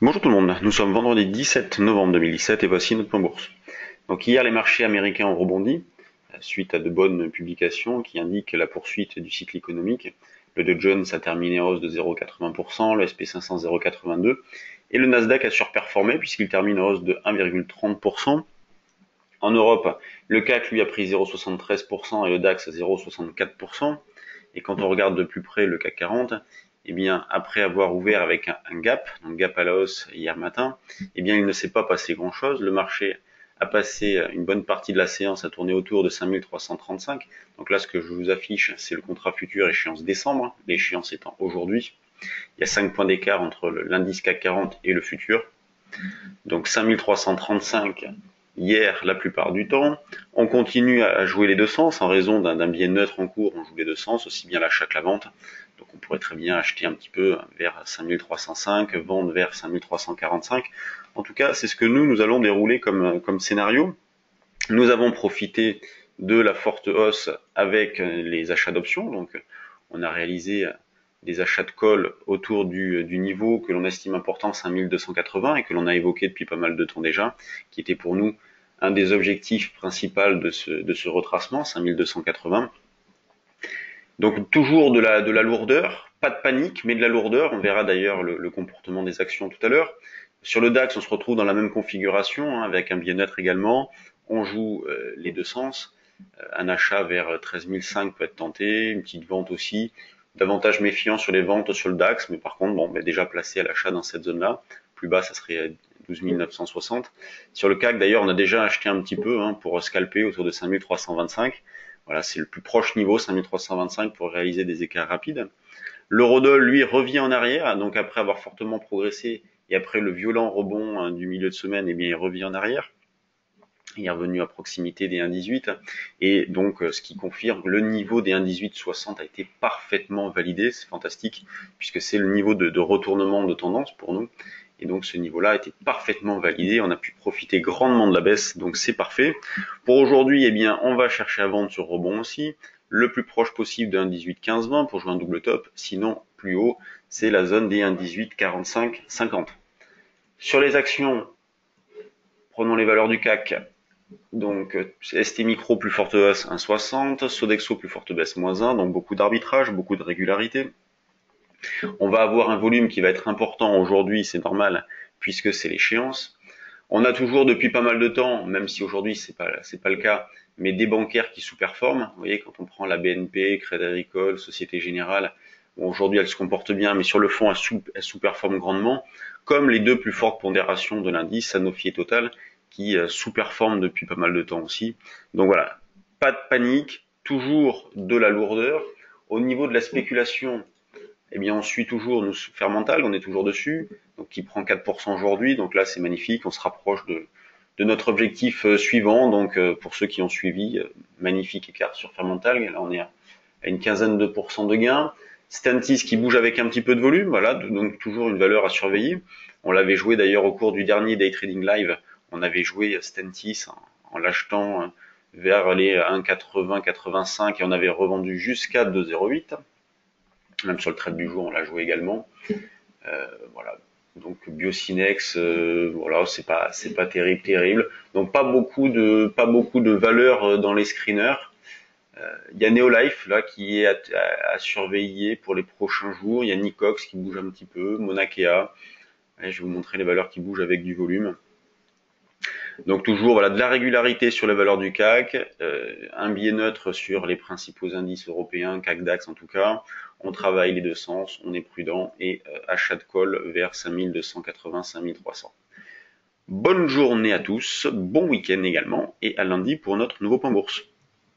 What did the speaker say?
Bonjour tout le monde, nous sommes vendredi 17 novembre 2017 et voici notre point bourse. Donc hier les marchés américains ont rebondi suite à de bonnes publications qui indiquent la poursuite du cycle économique. Le Dow Jones a terminé en hausse de 0,80%, le SP500 0,82% et le Nasdaq a surperformé puisqu'il termine en hausse de 1,30%. En Europe, le CAC lui a pris 0,73% et le DAX 0,64%. Et quand on regarde de plus près le CAC 40, eh bien, après avoir ouvert avec un gap, donc gap à la hausse hier matin, eh bien, il ne s'est pas passé grand-chose. Le marché a passé une bonne partie de la séance à tourner autour de 5335. Donc là, ce que je vous affiche, c'est le contrat futur échéance décembre, l'échéance étant aujourd'hui. Il y a 5 points d'écart entre l'indice CAC 40 et le futur. Donc 5335 hier la plupart du temps. On continue à jouer les deux sens en raison d'un biais neutre en cours, on joue les deux sens, aussi bien l'achat que la vente. Donc on pourrait très bien acheter un petit peu vers 5305, vendre vers 5345. En tout cas, c'est ce que nous allons dérouler comme scénario. Nous avons profité de la forte hausse avec les achats d'options. Donc on a réalisé des achats de call autour du niveau que l'on estime important, 5280, et que l'on a évoqué depuis pas mal de temps déjà, qui était pour nous un des objectifs principaux de ce retracement, 5280. Donc toujours de la lourdeur, pas de panique, mais de la lourdeur. On verra d'ailleurs le comportement des actions tout à l'heure. Sur le DAX, on se retrouve dans la même configuration, avec un biais neutre également. On joue les deux sens. Un achat vers 13 500 peut être tenté, une petite vente aussi. Davantage méfiant sur les ventes sur le DAX, mais par contre, bon, déjà placé à l'achat dans cette zone-là. Plus bas, ça serait 12 960. Sur le CAC, d'ailleurs, on a déjà acheté un petit peu pour scalper autour de 5 325. Voilà, c'est le plus proche niveau, 5325, pour réaliser des écarts rapides. L'eurodoll, lui, revient en arrière, donc après avoir fortement progressé et après le violent rebond du milieu de semaine, eh bien, il revient en arrière. Il est revenu à proximité des 1,18 et donc ce qui confirme le niveau des 1,1860 a été parfaitement validé, c'est fantastique puisque c'est le niveau de retournement de tendance pour nous et donc ce niveau-là a été parfaitement validé, on a pu profiter grandement de la baisse, donc c'est parfait. Pour aujourd'hui, eh bien, on va chercher à vendre sur rebond aussi, le plus proche possible de 1,181520 pour jouer un double top, sinon plus haut, c'est la zone des 1,184550. Sur les actions, prenons les valeurs du CAC. Donc ST Micro plus forte hausse 1,60, Sodexo plus forte baisse -1, donc beaucoup d'arbitrage, beaucoup de régularité. On va avoir un volume qui va être important aujourd'hui, c'est normal, puisque c'est l'échéance. On a toujours depuis pas mal de temps, même si aujourd'hui c'est pas le cas, mais des bancaires qui sous-performent. Vous voyez, quand on prend la BNP, Crédit Agricole, Société Générale, bon, aujourd'hui elles se comportent bien, mais sur le fond elles sous-performent grandement, comme les deux plus fortes pondérations de l'indice, Sanofi et Total, qui sous-performent depuis pas mal de temps aussi. Donc voilà, pas de panique, toujours de la lourdeur. Au niveau de la spéculation, eh bien on suit toujours nous Fermental, on est toujours dessus, donc qui prend 4% aujourd'hui, donc là c'est magnifique, on se rapproche de notre objectif suivant, donc pour ceux qui ont suivi, magnifique écart sur Fermental, là on est à une quinzaine de pourcents de gains. Stentis qui bouge avec un petit peu de volume, voilà, donc toujours une valeur à surveiller. On l'avait joué d'ailleurs au cours du dernier Day Trading Live, on avait joué Stentis en l'achetant vers les 1,80-85 et on avait revendu jusqu'à 2,08. Même sur le trade du jour, on l'a joué également. Voilà. Donc Biocinex, voilà, c'est pas terrible. Donc pas beaucoup de valeur dans les screeners. Il y a Neolife là qui est à surveiller pour les prochains jours. Il y a Nicox qui bouge un petit peu, Monakea. Je vais vous montrer les valeurs qui bougent avec du volume. Donc toujours voilà de la régularité sur les valeurs du CAC, un biais neutre sur les principaux indices européens, CAC DAX en tout cas. On travaille les deux sens, on est prudent et achat de call vers 5280, 5300. Bonne journée à tous, bon week-end également et à lundi pour notre nouveau point bourse.